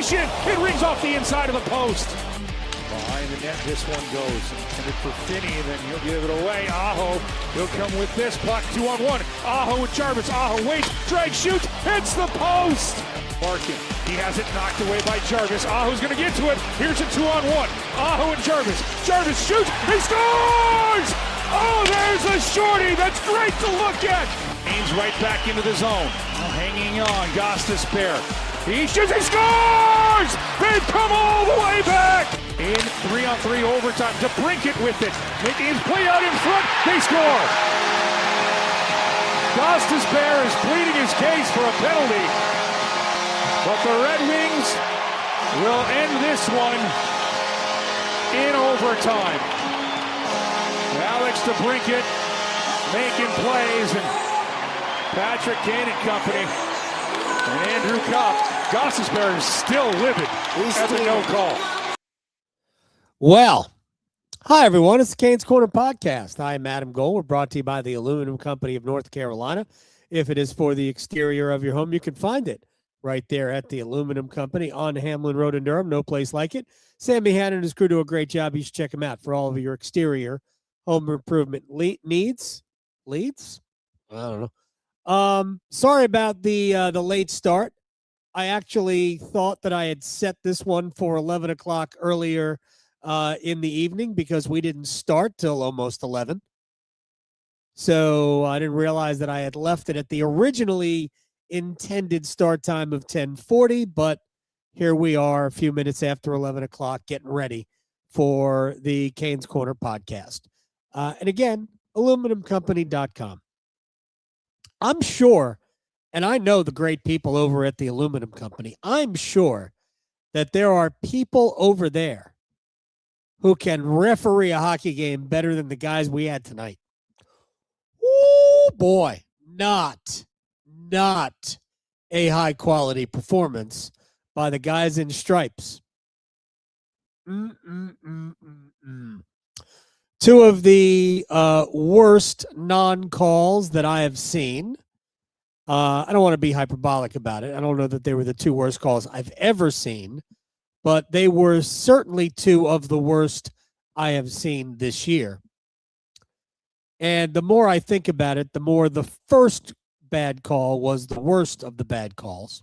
celebration. It rings off the inside of the post. Behind the net, this one goes. Intended for Finney, and then he'll give it away. Aho, he'll come with this puck, 2-on-1. Aho with Jarvis. Aho waits, drags, shoots, hits the post. Larkin, he has it knocked away by Jarvis. Aho's going to get to it. Here's a 2-on-1. Aho and Jarvis. Jarvis shoots, he scores! Oh, there's a shorty. That's great to look at. Ains right back into the zone. Now hanging on, Gostisbehere. He shoots, he scores! They've come all the way back! In 3-on-3 overtime, DeBrincat with it. Making his play out in front, they score! Gostisbehere is pleading his case for a penalty. But the Red Wings will end this one in overtime. Alex DeBrincat making plays, and Patrick Kane and company, and Andrew Copp. Gostisbehere is still livid at the no call. Well, hi everyone. It's the Canes Corner Podcast. I am Adam Gold. We're brought to you by the Aluminum Company of North Carolina. If it is for the exterior of your home, you can find it right there at the Aluminum Company on Hamlin Road in Durham. No place like it. Sammy Hannon and his crew do a great job. You should check them out for all of your exterior home improvement needs. Leads? I don't know. Sorry about the late start. I actually thought that I had set this one for 11 o'clock earlier in the evening because we didn't start till almost 11. So I didn't realize that I had left it at the originally intended start time of 10:40, but here we are a few minutes after 11 o'clock getting ready for the Canes Corner Podcast. And again, aluminumcompany.com. I'm sure, and I know the great people over at the Aluminum Company, I'm sure that there are people over there who can referee a hockey game better than the guys we had tonight. Oh boy, not a high quality performance by the guys in stripes. Two of the worst non-calls that I have seen. I don't want to be hyperbolic about it. I don't know that they were the two worst calls I've ever seen, but they were certainly two of the worst I have seen this year. And the more I think about it, the more the first bad call was the worst of the bad calls.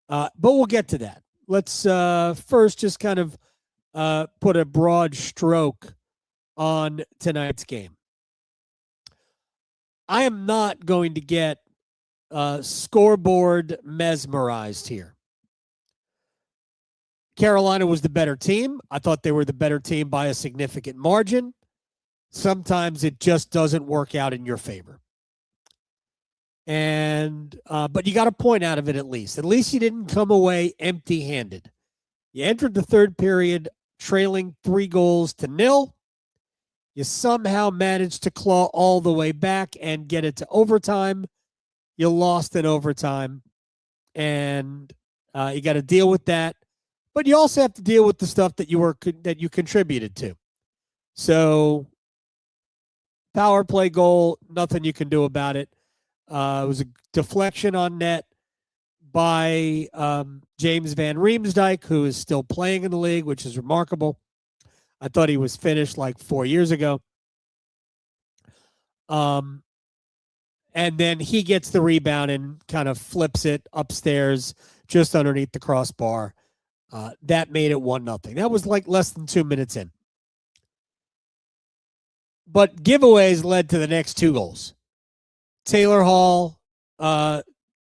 But we'll get to that. Let's first just kind of put a broad stroke on tonight's game. I am not going to get scoreboard mesmerized here. Carolina was the better team. I thought they were the better team by a significant margin. Sometimes it just doesn't work out in your favor. And but you got a point out of it at least. At least you didn't come away empty-handed. You entered the third period trailing 3-0. You somehow managed to claw all the way back and get it to overtime. You lost in overtime, and you got to deal with that. But you also have to deal with the stuff that you contributed to. So, power play goal, nothing you can do about it. It was a deflection on net by James Van Riemsdyk, who is still playing in the league, which is remarkable. I thought he was finished like 4 years ago. And then he gets the rebound and kind of flips it upstairs just underneath the crossbar. That made it 1-0. That was like less than 2 minutes in. But giveaways led to the next 2 goals. Taylor Hall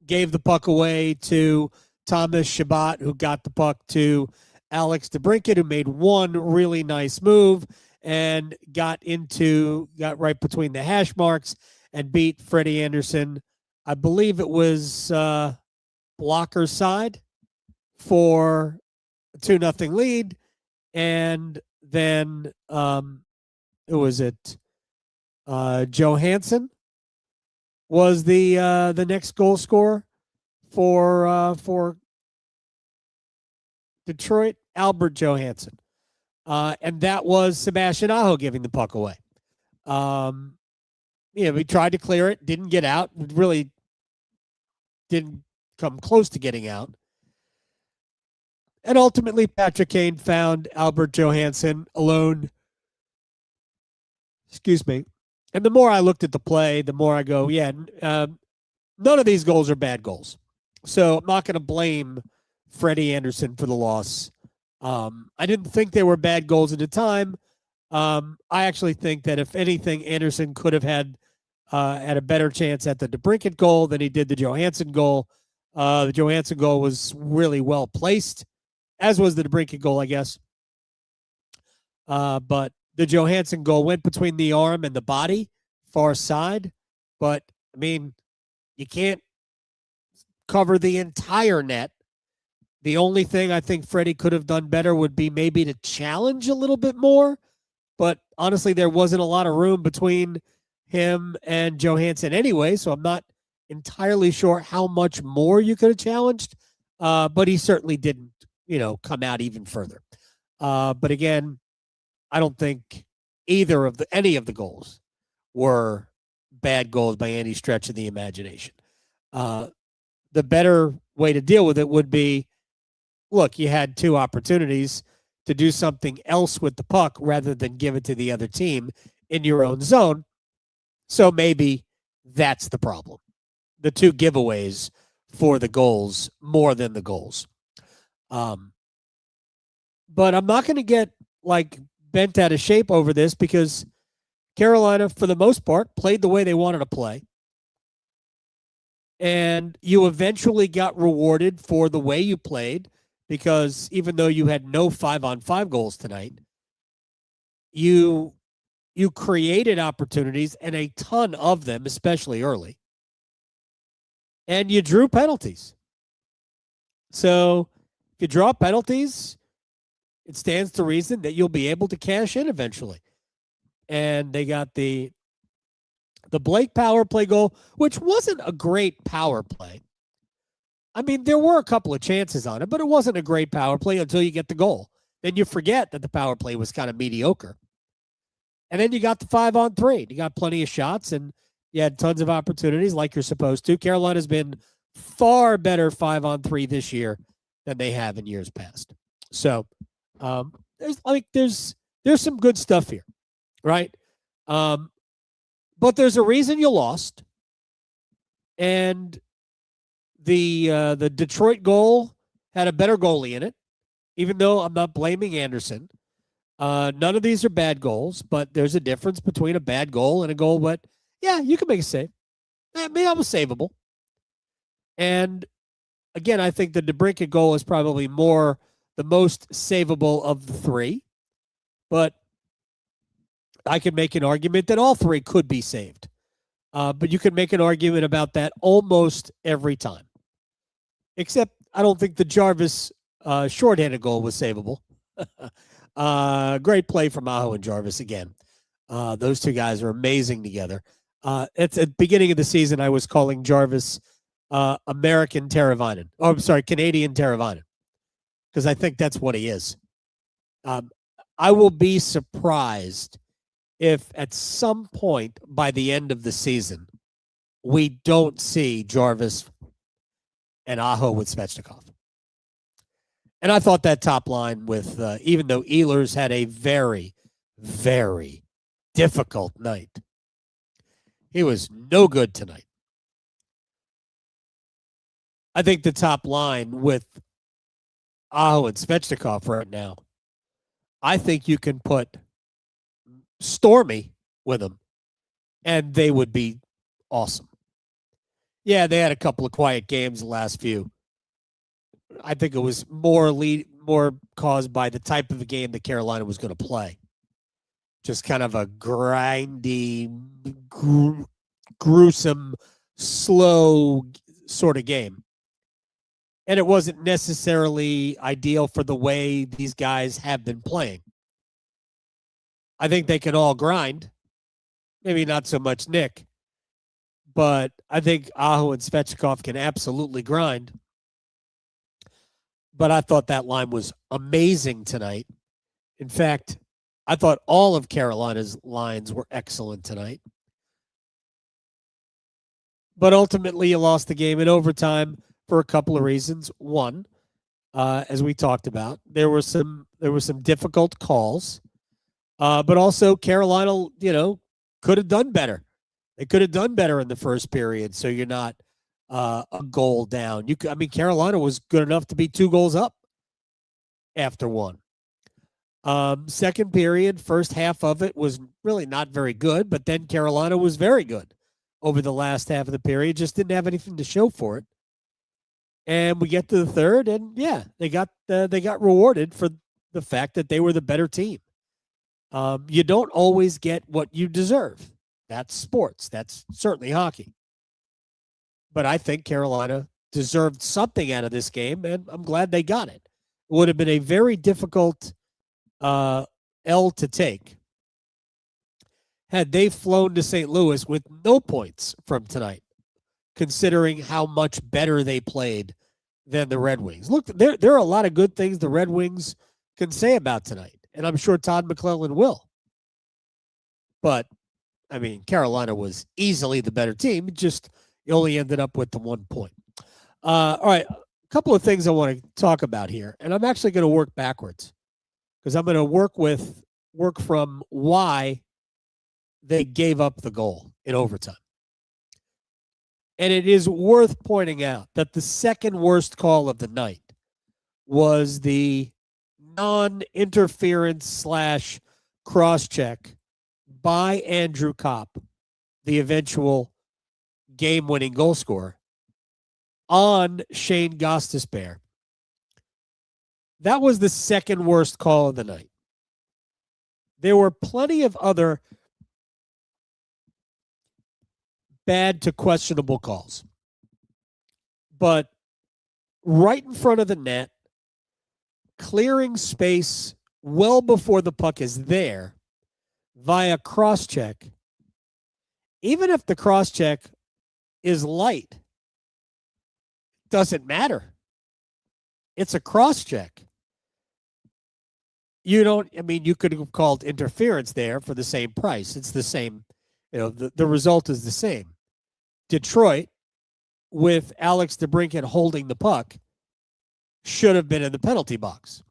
gave the puck away to Thomas Chabot, who got the puck to Alex DeBrincat, who made one really nice move and got right between the hash marks and beat Freddie Anderson. I believe it was blocker side for a 2-0 lead. And then who was it? Johansson was the next goal scorer for Detroit, Albert Johansson. And that was Sebastian Aho giving the puck away. We tried to clear it, didn't get out, really didn't come close to getting out. And ultimately, Patrick Kane found Albert Johansson alone. Excuse me. And the more I looked at the play, the more I go, yeah, none of these goals are bad goals. So I'm not going to blame Freddie Anderson for the loss. I didn't think they were bad goals at the time. I actually think that if anything, Anderson could have had a better chance at the DeBrincat goal than he did the Johansson goal. The Johansson goal was really well placed, as was the DeBrincat goal, I guess. But the Johansson goal went between the arm and the body, far side. But, I mean, you can't cover the entire net. The only thing I think Freddie could have done better would be maybe to challenge a little bit more. But honestly, there wasn't a lot of room between him and Johansson anyway, so I'm not entirely sure how much more you could have challenged. But he certainly didn't, come out even further. But again, I don't think any of the goals were bad goals by any stretch of the imagination. The better way to deal with it would be, look, you had two opportunities to do something else with the puck rather than give it to the other team in your own zone. So maybe that's the problem. The two giveaways for the goals more than the goals. But I'm not going to get bent out of shape over this because Carolina, for the most part, played the way they wanted to play. And you eventually got rewarded for the way you played because even though you had no 5-on-5 goals tonight, you created opportunities and a ton of them, especially early. And you drew penalties. So if you draw penalties, it stands to reason that you'll be able to cash in eventually. And they got the Blake power play goal, which wasn't a great power play. I mean, there were a couple of chances on it, but it wasn't a great power play until you get the goal. Then you forget that the power play was kind of mediocre. And then you got the 5-on-3. You got plenty of shots, and you had tons of opportunities like you're supposed to. Carolina's been far better 5-on-3 this year than they have in years past. So there's some good stuff here, right? But there's a reason you lost. And the Detroit goal had a better goalie in it, even though I'm not blaming Anderson. None of these are bad goals, but there's a difference between a bad goal and a goal that, yeah, you can make a save. Maybe that was savable. And again, I think the DeBrincat goal is probably the most savable of the three. But I can make an argument that all three could be saved. But you can make an argument about that almost every time. Except I don't think the Jarvis shorthanded goal was savable. Great play from Aho and Jarvis again. Those two guys are amazing together. At the beginning of the season, I was calling Jarvis American Teravainen. Oh, I'm sorry, Canadian Teravainen. Because I think that's what he is. I will be surprised if at some point by the end of the season, we don't see Jarvis and Aho with Svechnikov. And I thought that top line with, even though Ehlers had a very, very difficult night, he was no good tonight. I think the top line with Aho and Svechnikov right now, I think you can put Stormy with them, and they would be awesome. Yeah, they had a couple of quiet games the last few. I think it was more caused by the type of a game that Carolina was going to play. Just kind of a grindy, gruesome, slow sort of game. And it wasn't necessarily ideal for the way these guys have been playing. I think they can all grind. Maybe not so much Nick. But I think Aho and Svechnikov can absolutely grind. But I thought that line was amazing tonight. In fact, I thought all of Carolina's lines were excellent tonight. But ultimately, you lost the game in overtime for a couple of reasons. One, as we talked about. There were some difficult calls, but also Carolina, could have done better. They could have done better in the first period, so you're not a goal down. Carolina was good enough to be 2 goals up after one. Second period, first half of it was really not very good, but then Carolina was very good over the last half of the period. Just didn't have anything to show for it. And we get to the third, and they got rewarded for the fact that they were the better team. You don't always get what you deserve. That's sports. That's certainly hockey. But I think Carolina deserved something out of this game, and I'm glad they got it. It would have been a very difficult L to take had they flown to St. Louis with no points from tonight, considering how much better they played than the Red Wings. Look, there are a lot of good things the Red Wings can say about tonight, and I'm sure Todd McClellan will. But, Carolina was easily the better team. Just you only ended up with the 1 point. All right, a couple of things I want to talk about here, and I'm actually going to work backwards because I'm going to work from why they gave up the goal in overtime. And it is worth pointing out that the second worst call of the night was the non-interference / cross-check by Andrew Copp, the eventual game-winning goal scorer, on Shane Gostisbehere. That was the second worst call of the night. There were plenty of other bad to questionable calls. But right in front of the net, clearing space well before the puck is there via cross-check, even if the cross-check is light, doesn't matter. It's a cross-check. You could have called interference there for the same price. It's the same, the result is the same. Detroit, with Alex DeBrincat holding the puck, should have been in the penalty box.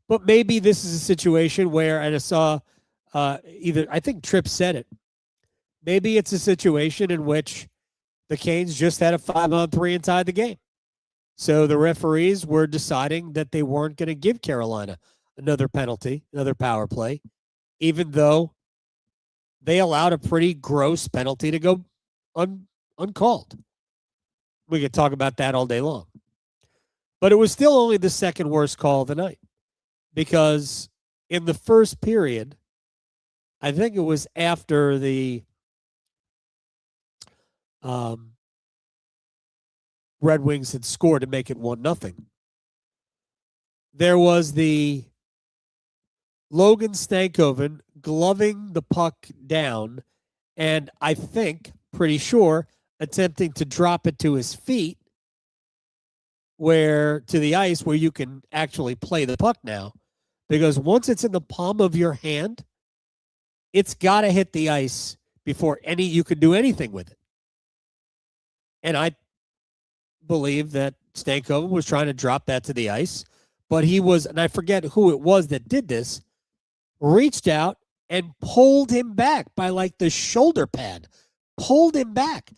But maybe this is a situation where, and I saw I think Tripp said it, maybe it's a situation in which the Canes just had a 5-on-3 inside the game. So the referees were deciding that they weren't going to give Carolina another penalty, another power play, even though they allowed a pretty gross penalty to go uncalled. We could talk about that all day long. But it was still only the second worst call of the night, because in the first period, I think it was after the Red Wings had scored to make it 1-0. There was the Logan Stankoven gloving the puck down, and I think, pretty sure, attempting to drop it to his feet, to the ice where you can actually play the puck now. Because once it's in the palm of your hand, it's got to hit the ice before you can do anything with it. And I believe that Stankoven was trying to drop that to the ice, but he was, and I forget who it was that did this, reached out and pulled him back by the shoulder pad, pulled him back,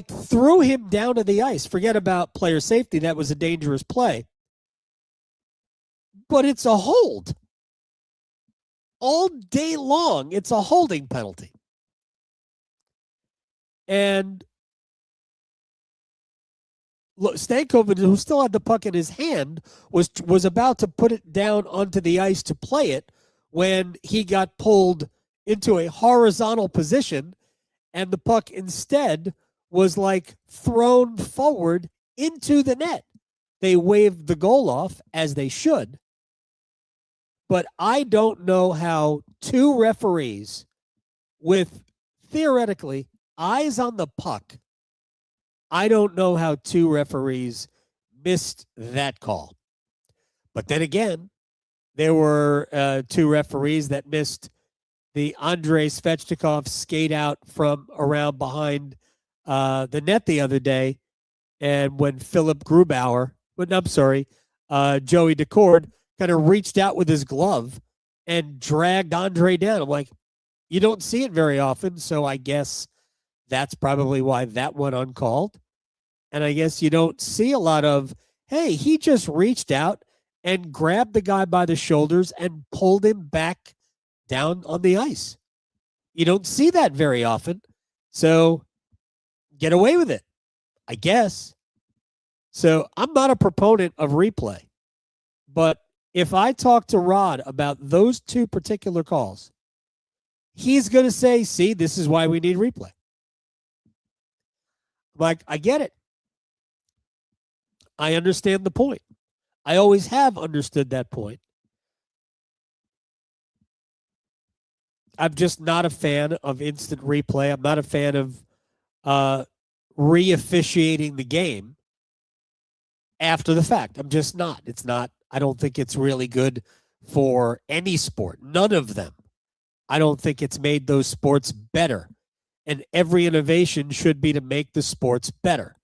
threw him down to the ice. Forget about player safety. That was a dangerous play. But it's a hold. All day long, it's a holding penalty. And Stankoven, who still had the puck in his hand, was about to put it down onto the ice to play it when he got pulled into a horizontal position, and the puck instead was thrown forward into the net. They waved the goal off, as they should. But I don't know how two referees with theoretically eyes on the puck, I don't know how two referees missed that call. But then again, there were two referees that missed the Andrei Svechnikov skate out from around behind the net the other day. And when Philip Grubauer, I'm sorry, Joey Decord kind of reached out with his glove and dragged Andre down. I'm like, you don't see it very often, so I guess that's probably why that went uncalled. And I guess you don't see a lot of, hey, he just reached out and grabbed the guy by the shoulders and pulled him back down on the ice. You don't see that very often. So get away with it, I guess. So I'm not a proponent of replay. But if I talk to Rod about those two particular calls, he's going to say, see, this is why we need replay. Like, I get it. I understand the point. I always have understood that point. I'm just not a fan of instant replay. I'm not a fan of re-officiating the game after the fact. I'm just not. It's not. I don't think it's really good for any sport. None of them. I don't think it's made those sports better. And every innovation should be to make the sports better.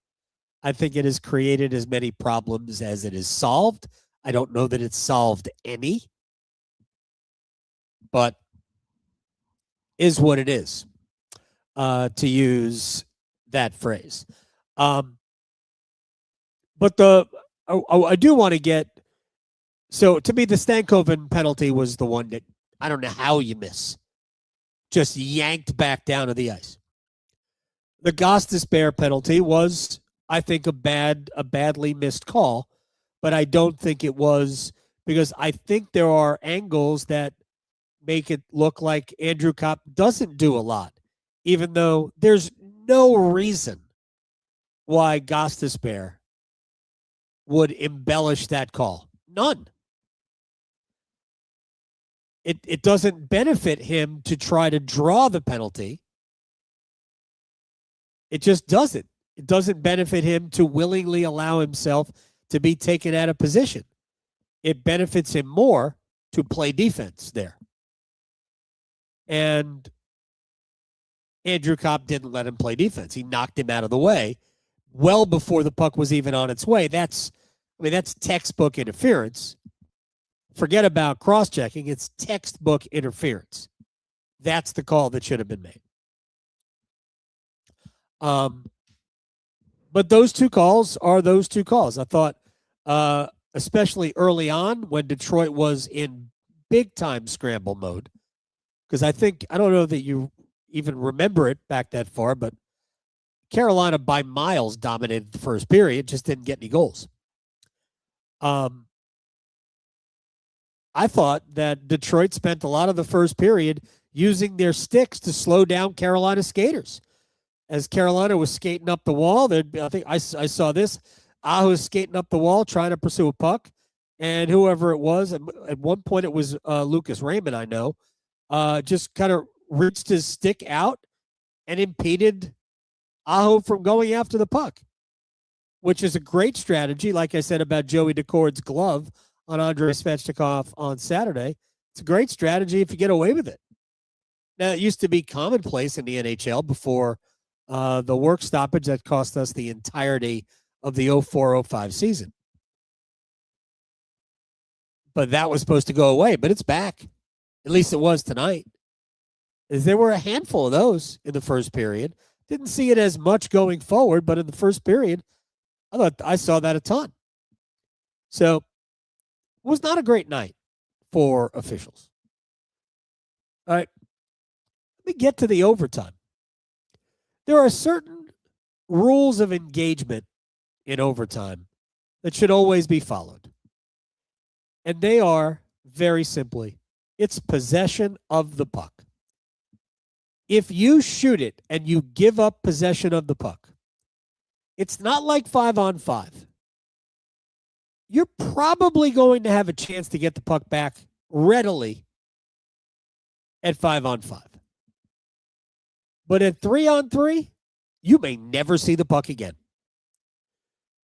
I think it has created as many problems as it has solved. I don't know that it's solved any, but is what it is, to use that phrase. But I do want to get, so to me, the Stankoven penalty was the one that I don't know how you miss. Just yanked back down to the ice. The Gostisbehere penalty was, I think, a badly missed call, but I don't think it was, because I think there are angles that make it look like Andrew Copp doesn't do a lot, even though there's no reason why Gostisbehere would embellish that call. None. It doesn't benefit him to try to draw the penalty. It just doesn't. It doesn't benefit him to willingly allow himself to be taken out of position. It benefits him more to play defense there. And Andrew Copp didn't let him play defense. He knocked him out of the way well before the puck was even on its way. That's textbook interference. Forget about cross-checking. It's textbook interference. That's the call that should have been made. But those two calls are those two calls. I thought, especially early on when Detroit was in big-time scramble mode, because I don't know that you even remember it back that far, but Carolina by miles dominated the first period, just didn't get any goals. I thought that Detroit spent a lot of the first period using their sticks to slow down Carolina skaters. As Carolina was skating up the wall, I think I saw this. Aho was skating up the wall trying to pursue a puck, and whoever it was, at one point it was Lucas Raymond, I know, just kind of reached his stick out and impeded Aho from going after the puck, which is a great strategy. Like I said about Joey Decord's glove on Andrei Svechnikov on Saturday, it's a great strategy if you get away with it. Now, it used to be commonplace in the NHL before the work stoppage that cost us the entirety of the 04-05 season. But that was supposed to go away, but it's back. At least it was tonight. There were a handful of those in the first period. Didn't see it as much going forward, but in the first period, I saw that a ton. So it was not a great night for officials. All right. Let me get to the overtime. There are certain rules of engagement in overtime that should always be followed. And they are, very simply, it's possession of the puck. If you shoot it and you give up possession of the puck, it's not like 5-on-5. You're probably going to have a chance to get the puck back readily at 5-on-5. But at 3-on-3, you may never see the puck again.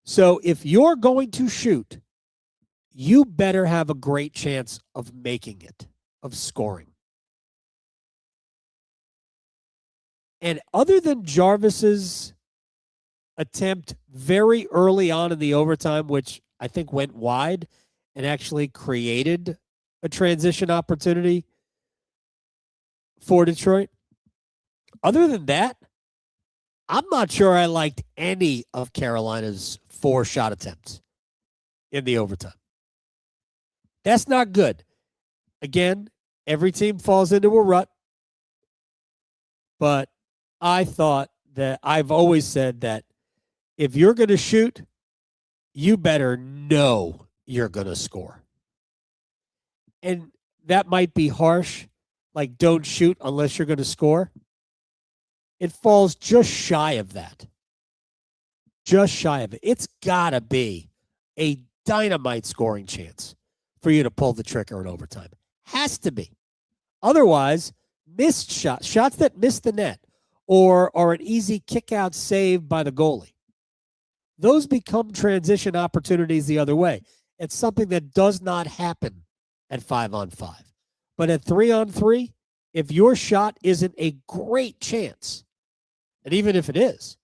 So if you're going to shoot, you better have a great chance of making it, of scoring. And other than Jarvis's attempt very early on in the overtime, which I think, went wide and actually created a transition opportunity for Detroit. Other than that, I'm not sure I liked any of Carolina's 4 shot attempts in the overtime. That's not good. Again, every team falls into a rut, but I thought that I've always said that if you're going to shoot, you better know you're going to score. And that might be harsh, like don't shoot unless you're going to score. It falls just shy of that. Just shy of it. It's got to be a dynamite scoring chance for you to pull the trigger in overtime. Has to be. Otherwise, missed shots that miss the net, or are an easy kick-out save by the goalie, those become transition opportunities the other way. It's something that does not happen at 5-on-5. But at 3-on-3, if your shot isn't a great chance, and even if it is,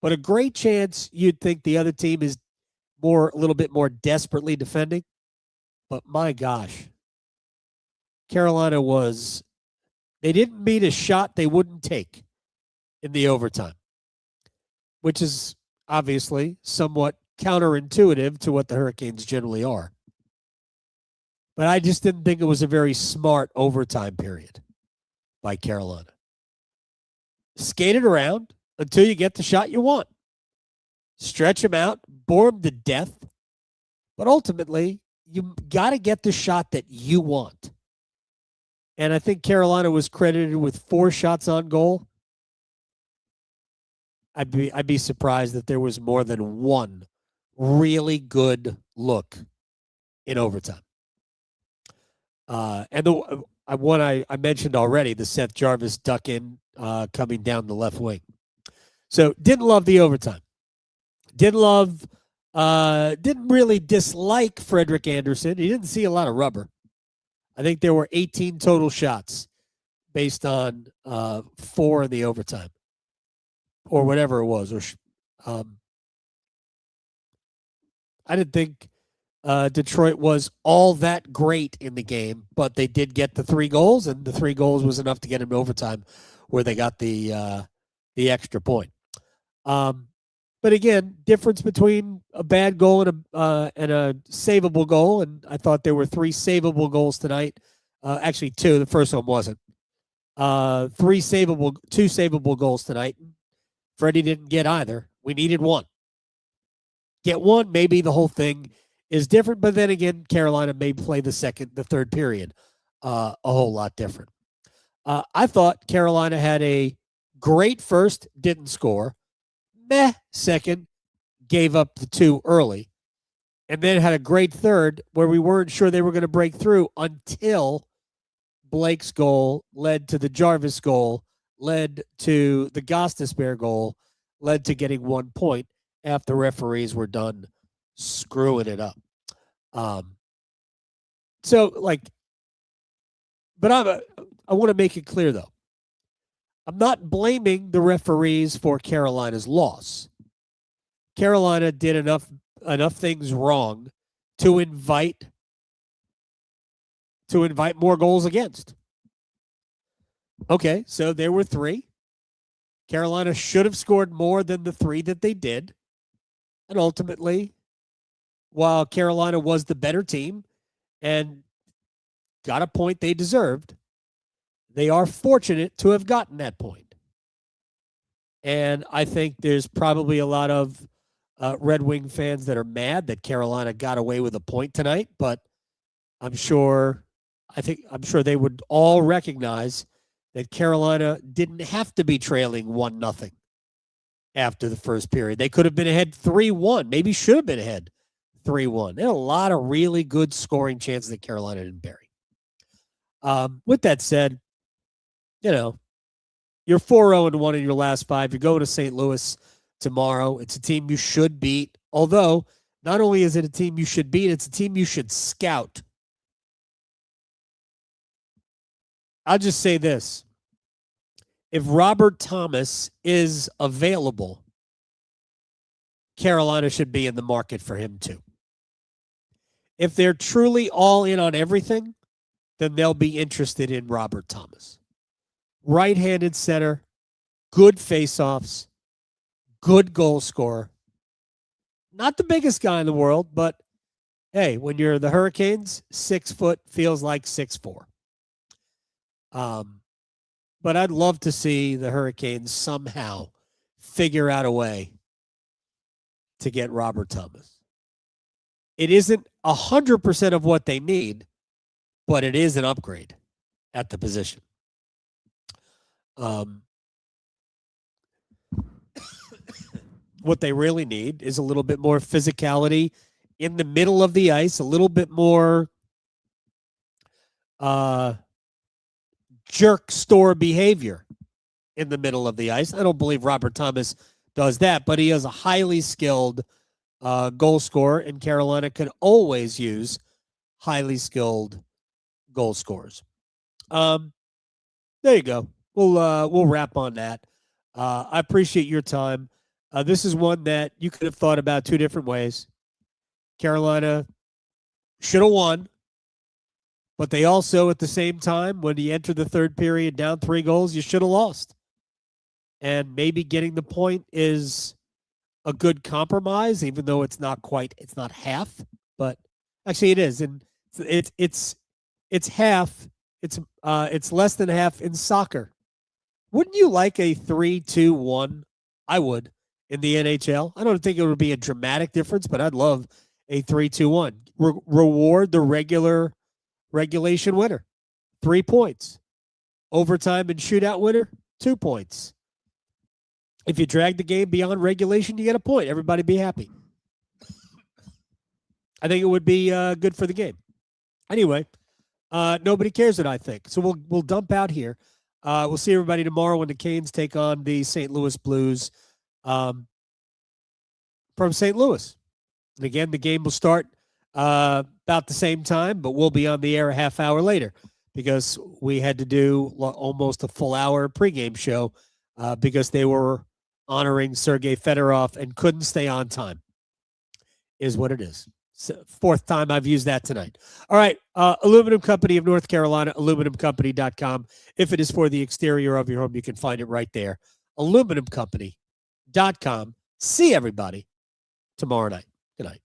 but a great chance, you'd think the other team is a little bit more desperately defending. But my gosh, Carolina they didn't meet a shot they wouldn't take in the overtime, which is obviously somewhat counterintuitive to what the Hurricanes generally are. But I just didn't think it was a very smart overtime period by Carolina. Skate it around until you get the shot you want. Stretch them out, bore them to death. But ultimately, you got to get the shot that you want. And I think Carolina was credited with 4 shots on goal. I'd be surprised if there was more than one really good look in overtime. And the one I mentioned already, the Seth Jarvis duck in coming down the left wing. So didn't love the overtime. Didn't really dislike Frederik Andersen. He didn't see a lot of rubber. I think there were 18 total shots based on 4 in the overtime, or whatever it was. I didn't think Detroit was all that great in the game, but they did get the 3 goals, and the 3 goals was enough to get them to overtime, where they got the extra point. But again, difference between a bad goal and a savable goal, and I thought there were 3 savable goals tonight. Actually, 2. The first one wasn't. 2 savable goals tonight. Freddie didn't get either. We needed 1. Get 1, maybe the whole thing is different. But then again, Carolina may play the third period a whole lot different. I thought Carolina had a great first, didn't score. Second, gave up the 2 early, and then had a great third where we weren't sure they were going to break through until Blake's goal led to the Jarvis goal, led to the Gostisbehere goal, led to getting 1 point after referees were done screwing it up. But I want to make it clear, though. I'm not blaming the referees for Carolina's loss. Carolina did enough things wrong to invite more goals against. Okay, so there were 3. Carolina should have scored more than the 3 that they did. And ultimately, while Carolina was the better team and got a point they deserved, they are fortunate to have gotten that point. And I think there's probably a lot of Red Wing fans that are mad that Carolina got away with a point tonight, but I'm sure they would all recognize that Carolina didn't have to be trailing 1-0 after the first period. They could have been ahead 3-1, maybe should have been ahead 3-1. There are a lot of really good scoring chances that Carolina didn't bury. With that said, you're 4-0-1 in your last 5. You're going to St. Louis tomorrow. It's a team you should beat. Although, not only is it a team you should beat, it's a team you should scout. I'll just say this. If Robert Thomas is available, Carolina should be in the market for him too. If they're truly all in on everything, then they'll be interested in Robert Thomas. Right-handed center, good face-offs, good goal scorer. Not the biggest guy in the world, but hey, when you're the Hurricanes, 6 foot feels like 6'4". But I'd love to see the Hurricanes somehow figure out a way to get Robert Thomas. It isn't 100% of what they need, but it is an upgrade at the position. What they really need is a little bit more physicality in the middle of the ice, a little bit more jerk store behavior in the middle of the ice. I don't believe Robert Thomas does that, but he is a highly skilled goal scorer, and Carolina can always use highly skilled goal scorers. There you go. We'll wrap on that. I appreciate your time. This is one that you could have thought about two different ways. Carolina should have won, but they also, at the same time, when you enter the third period down 3 goals, you should have lost. And maybe getting the point is a good compromise, even though it's not half, but actually it is. And it's half. It's less than half in soccer. Wouldn't you like a 3-2-1? I would. In the NHL, I don't think it would be a dramatic difference, but I'd love a 3-2-1. Reward the regulation winner, 3 points. Overtime and shootout winner, 2 points. If you drag the game beyond regulation, you get a point. Everybody be happy. I think it would be good for the game. Anyway, nobody cares what I think, so we'll dump out here. We'll see everybody tomorrow when the Canes take on the St. Louis Blues. From St. Louis. And again, the game will start about the same time, but we'll be on the air a half hour later because we had to do almost a full hour pregame show because they were honoring Sergei Fedorov and couldn't stay on time, is what it is. So, 4th time I've used that tonight. All right. Aluminum Company of North Carolina, aluminumcompany.com. If it is for the exterior of your home, you can find it right there. Aluminumcompany.com. See everybody tomorrow night. Good night.